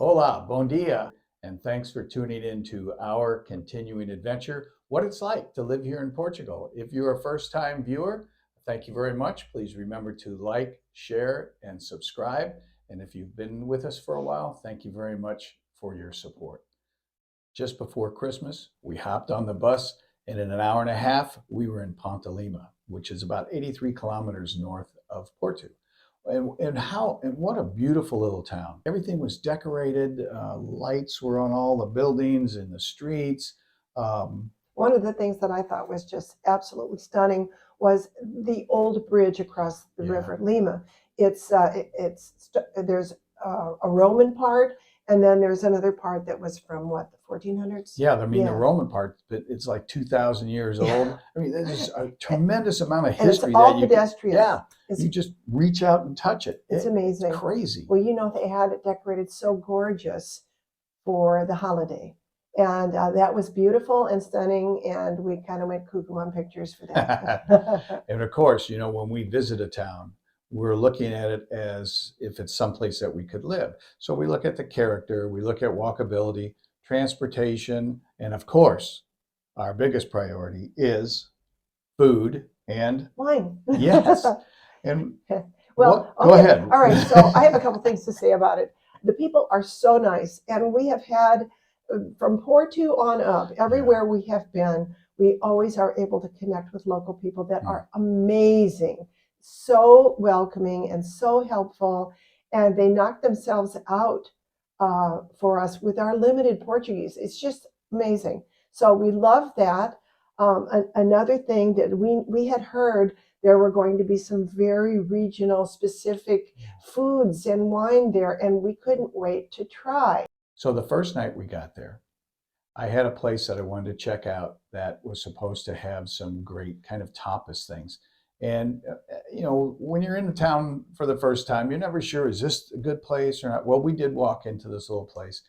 Hola, bon dia, and thanks for tuning in to our continuing adventure, what it's like to live here in Portugal. If you're a first-time viewer, thank you very much. Please remember to like, share, and subscribe. And if you've been with us for a while, thank you very much for your support. Just before Christmas, we hopped on the bus, and in an hour and a half, we were in Ponte de Lima, which is about 83 kilometers north of Porto. And what a beautiful little town. Everything was decorated. Lights were on all the buildings and the streets. One of the things that I thought was just absolutely stunning was the old bridge across the river Lima. There's a Roman part, and then there's another part that was from what, the 1400s? Yeah, I mean the Roman part, but it's like 2,000 years old. I mean, there's a tremendous amount of history. And it's all pedestrian. You just reach out and touch it. It's amazing. It's crazy. Well, you know, they had it decorated so gorgeous for the holiday. And that was beautiful and stunning, and we kind of went cuckoo on pictures for that. And of course, you know, when we visit a town, we're looking at it as if it's someplace that we could live. So we look at the character, we look at walkability, transportation, and of course, our biggest priority is food and wine. Yes. And well, go ahead. All right, so I have a couple things to say about it. The people are so nice, and we have had, from Porto on up, everywhere we have been, we always are able to connect with local people that are amazing, so welcoming and so helpful, and they knock themselves out for us with our limited Portuguese. It's just amazing. So we love that. Another thing that we had heard, there were going to be some very regional specific foods and wine there, and we couldn't wait to try. So the first night we got there, I had a place that I wanted to check out that was supposed to have some great kind of tapas things. And, you know, when you're in the town for the first time, you're never sure, is this a good place or not? Well, we did walk into this little place,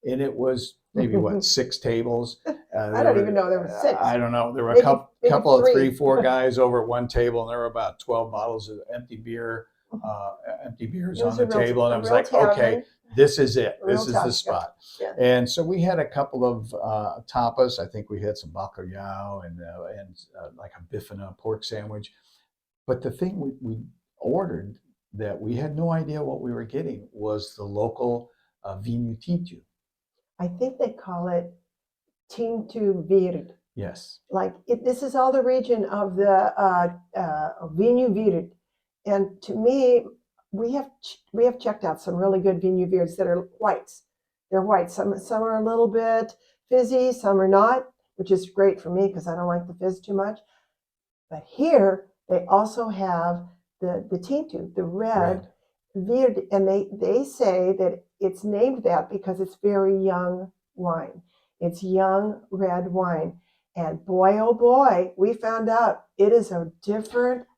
and it was maybe, what, 6 tables? I don't even know there were 6. I don't know. There were maybe, a couple of 3, 4 guys over at one table, and there were about 12 bottles of empty beers on the table. And I was like, okay, this is it. This is the spot. Yeah. And so we had a couple of tapas. I think we had some bacalhau and like a bifana pork sandwich. But the thing we ordered that we had no idea what we were getting was the local vino tinto. I think they call it tinto verde. Yes. Like this is all the region of the vino verde. And to me, we have checked out some really good vino verdes that are whites. They're white. Some are a little bit fizzy, some are not, which is great for me because I don't like the fizz too much. But here they also have the tinto, the red verde, and they say that it's named that because it's very young wine. It's young red wine. And boy, oh boy, we found out it is a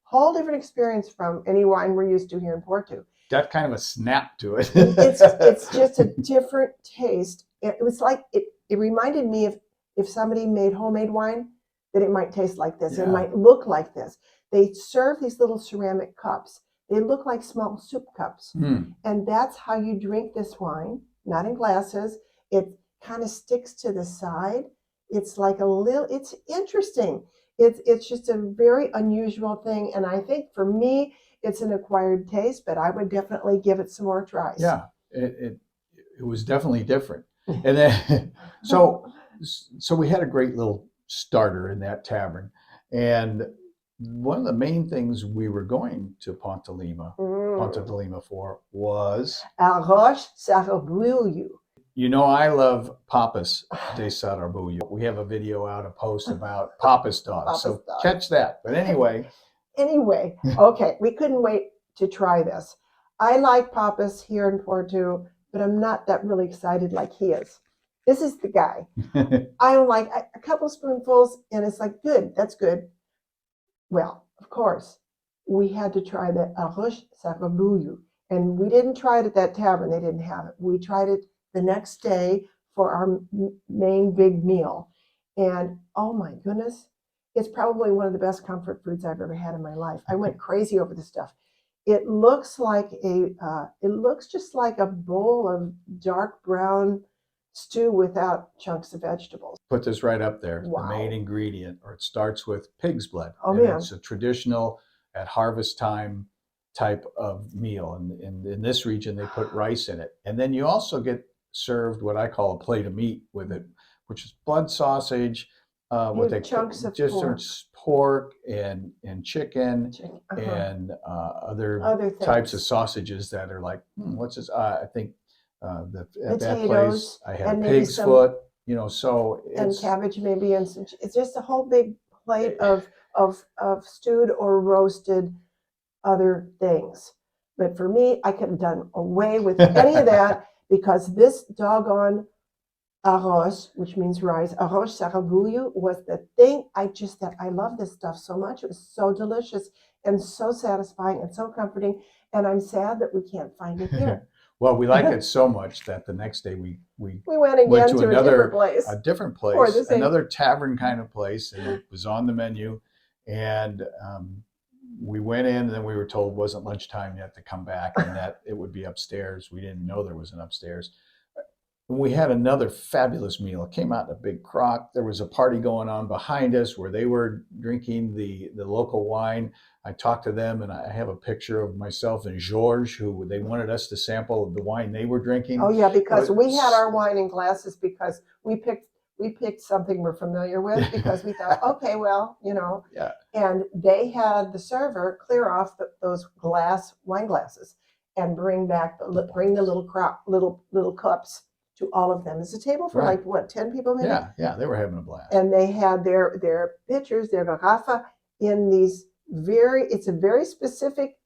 whole different experience from any wine we're used to here in Porto. Got kind of a snap to it. it's just a different taste. It was like, it reminded me of if somebody made homemade wine, that it might taste like this. It might look like this. They serve these little ceramic cups. They look like small soup cups. And that's how you drink this wine, not in glasses. It kind of sticks to the side. It's like it's interesting. It's just a very unusual thing. And I think for me, it's an acquired taste, but I would definitely give it some more tries. Yeah, it was definitely different. And then, so we had a great little starter in that tavern. And one of the main things we were going to Ponte de Lima for was Arroz sarrabulho. You know, I love papas de sarrabulho. We have a video out, a post about papas dogs. So catch that. But anyway. Okay, we couldn't wait to try this. I like papas here in Porto, but I'm not that really excited like he is. This is the guy. I'm like a couple spoonfuls, and it's like, good, that's good. Well, of course, we had to try the arroz sarrabulho, and we didn't try it at that tavern. They didn't have it. We tried it the next day for our main big meal. And oh my goodness, it's probably one of the best comfort foods I've ever had in my life. I went crazy over this stuff. It looks like it looks just like a bowl of dark brown stew without chunks of vegetables. Put this right up there. The Wow. main ingredient, or it starts with pig's blood. Oh, and man. It's a traditional at harvest time type of meal. And in this region, they put rice in it. And then you also get served what I call a plate of meat with it, which is blood sausage, what they Chunks of just pork. pork and chicken Uh-huh. and other Other types of things. sausages that are like, what's this? I think at that place Potatoes, I had and maybe pig's some foot, so and it's cabbage maybe, and some. It's just a whole big plate of stewed or roasted other things. But for me, I could have done away with any of that because this doggone Arroz, which means rice, Arroz sarrabulho was the thing. I love this stuff so much. It was so delicious and so satisfying and so comforting. And I'm sad that we can't find it here. well, we liked it so much that the next day we We went again went to to a different place. a different Or place, the same. another tavern kind of place, and it was on the menu. And we went in, and then we were told it wasn't lunchtime yet to come back, and that it would be upstairs. We didn't know there was an upstairs. We had another fabulous meal. It came out in a big crock. There was a party going on behind us where they were drinking the local wine. I talked to them, and I have a picture of myself and George, who they wanted us to sample the wine they were drinking. Oh yeah, because we had our wine in glasses because we picked something we're familiar with because we thought, okay, well, Yeah. And they had the server clear off those wine glasses and bring the little cups to all of them. It's a table for Right. like what, 10 people maybe? Yeah, they were having a blast. And they had their pitchers, their garrafa in these it's a very specific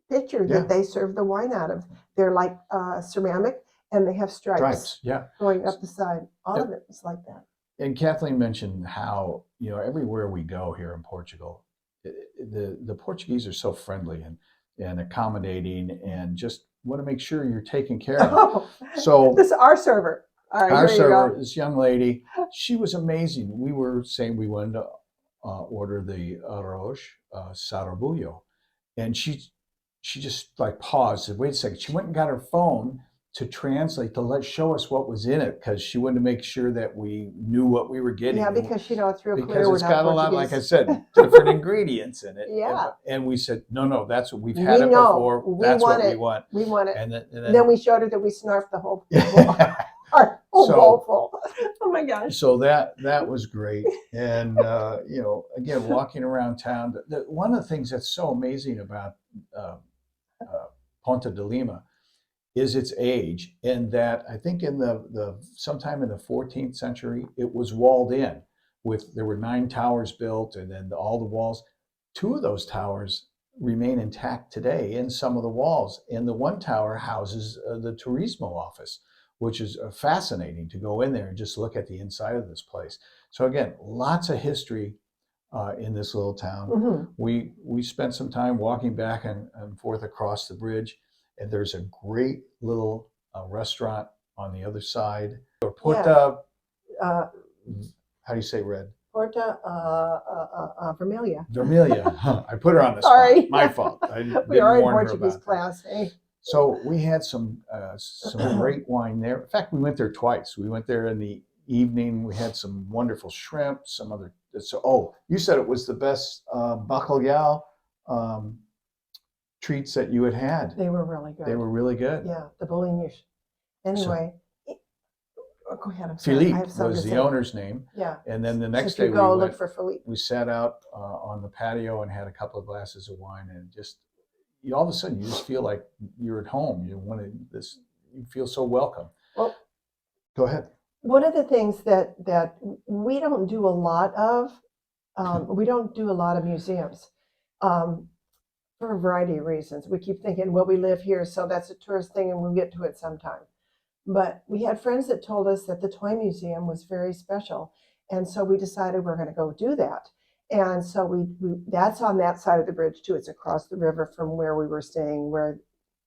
pitcher Yeah. that they serve the wine out of. They're like ceramic, and they have stripes Yeah. going up the side. All of it is like that. And Kathleen mentioned how, everywhere we go here in Portugal, the Portuguese are so friendly and accommodating and just want to make sure you're taken care of. So this is our server. All right, our here you server, go. this young lady, she was amazing. We were saying we wanted to order the Arroz sarrabulho, and she just like paused, said, "Wait a second." She went and got her phone to translate, to show us what was in it, because she wanted to make sure that we knew what we were getting. Yeah, because it's real clear. Because it's got a lot, like I Portuguese. said, different ingredients in it. Yeah. And we said, no, that's what we've had it before. That's what we want. We want it. And then we showed her that we snarfed the whole our whole bowl full. Oh my gosh. So that was great. And again, walking around town, one of the things that's so amazing about Ponte de Lima is its age, and that I think in the sometime in the 14th century it was walled in there were 9 towers built, and then all the walls. 2 of those towers remain intact today in some of the walls, and the one tower houses the turismo office, which is fascinating to go in there and just look at the inside of this place. So again, lots of history in this little town. Mm-hmm. We spent some time walking back and forth across the bridge, and there's a great little restaurant on the other side. Or Porta, how do you say red? Porta Vermelha. Vermelha. Huh, I put her on the Sorry. spot. My fault. I We are in warn her Portuguese about class. Hey. So we had some great wine there. In fact, we went there twice. We went there in the evening. We had some wonderful shrimp, some other. So, you said it was the best bacalhau treats that you had. They were really good. They were really good. Yeah, the bolinhos. Anyway, go ahead. Philippe was the owner's name. Yeah. And then the next day look for Philippe. We sat out on the patio and had a couple of glasses of wine, and just all of a sudden you just feel like you're at home. You feel so welcome. Well, go ahead. One of the things that we don't do a lot of, we don't do a lot of museums for a variety of reasons. We keep thinking, well, we live here, so that's a tourist thing, and we'll get to it sometime. But we had friends that told us that the Toy Museum was very special, and so we decided we're going to go do that. And so we that's on that side of the bridge too. It's across the river from where we were staying, where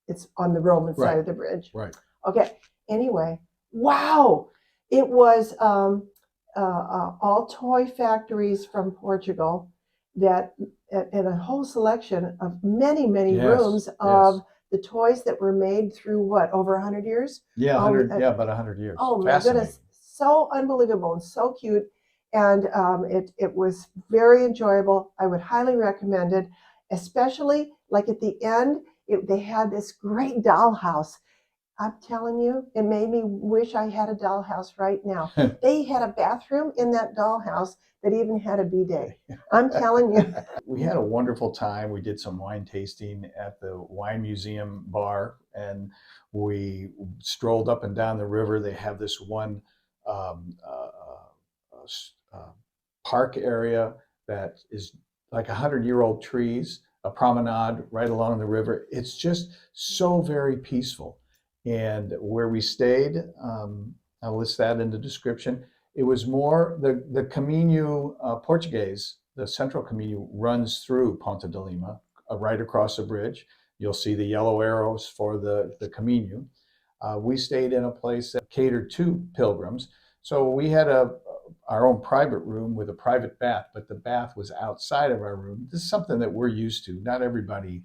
it's on the Roman side of the bridge. Right. Okay. Anyway, wow. It was all toy factories from Portugal, that and a whole selection of many Yes, rooms yes. of the toys that were made through what, over 100 years? Yeah, Oh, 100, yeah, about 100 years. oh my Fascinating. goodness, so unbelievable and so cute. And it was very enjoyable. I would highly recommend it, especially like at the end, they had this great dollhouse. I'm telling you, it made me wish I had a dollhouse right now. They had a bathroom in that dollhouse that even had a bidet. I'm telling you. We had a wonderful time. We did some wine tasting at the Wine Museum bar, and we strolled up and down the river. They have this one um, uh, park area that is like 100-year-old trees, a promenade right along the river. It's just so very peaceful. And where we stayed, I'll list that in the description. It was more the Caminho Portuguese, the central Caminho runs through Ponte de Lima, right across the bridge. You'll see the yellow arrows for the Caminho. We stayed in a place that catered to pilgrims. So we had our own private room with a private bath, but the bath was outside of our room. This is something that we're used to. Not everybody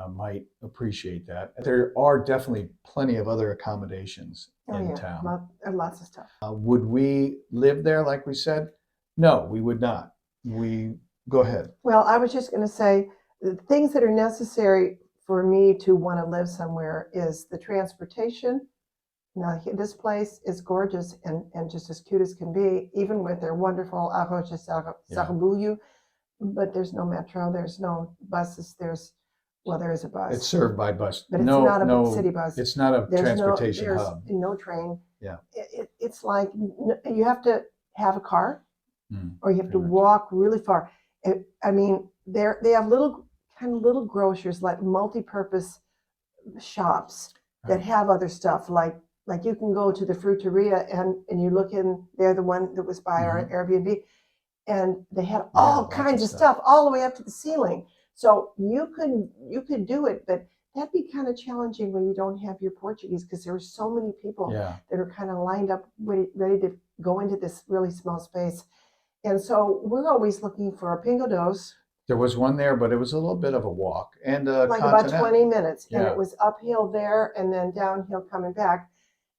might appreciate that. There are definitely plenty of other accommodations in town. Lots of stuff. Would we live there, like we said? No, we would not. Go ahead. Well, I was just going to say the things that are necessary for me to want to live somewhere is the transportation. Now, this place is gorgeous and just as cute as can be, even with their wonderful Arroz and sarrabulho. But there's no metro, there's no buses, well, there is a bus. It's served by bus. But it's not a city bus. It's not a transportation hub. There's no train. Yeah. It's like you have to have a car or you have to walk really far. I mean, they have little grocers, like multi-purpose shops that have other stuff. Like you can go to the fruiteria and you look in, they're the one that was by our Airbnb, and they had all kinds of stuff all the way up to the ceiling. So you could do it, but that'd be kind of challenging when you don't have your Portuguese, because there are so many people that are kind of lined up ready to go into this really small space. And so we're always looking for a Pingo Doce. There was one there, but it was a little bit of a walk. And like about 20 minutes. And it was uphill there and then downhill coming back.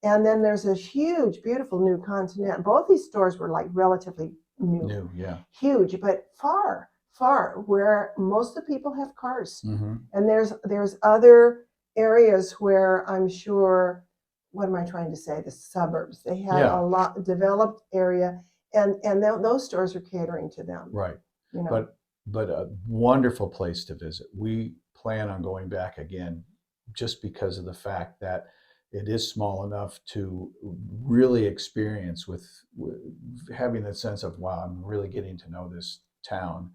And then there's a huge, beautiful new Continent. Both these stores were like relatively new, huge, but far, where most of the people have cars. And there's other areas where I'm sure, what am I trying to say? The suburbs. They have a lot developed area, and those stores are catering to them. Right. You know. But a wonderful place to visit. We plan on going back again, just because of the fact that it is small enough to really experience with having that sense of, wow, I'm really getting to know this town.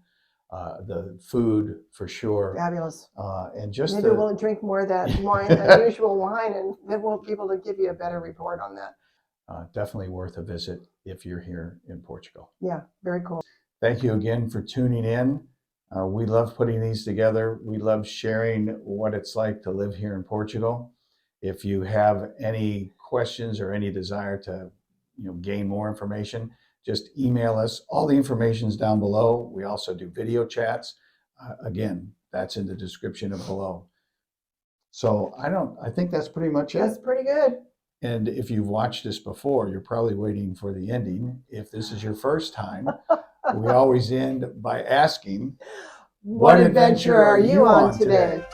The food, for sure. Fabulous. And just maybe we'll drink more of that wine, unusual wine, and then we'll be able to give you a better report on that. Definitely worth a visit if you're here in Portugal. Yeah, very cool. Thank you again for tuning in. We love putting these together. We love sharing what it's like to live here in Portugal. If you have any questions or any desire to gain more information, just email us. All the information's down below. We also do video chats. Again, that's in the description of below. So I think that's pretty much it. That's pretty good. And if you've watched this before, you're probably waiting for the ending. If this is your first time, we always end by asking, what adventure are you on today?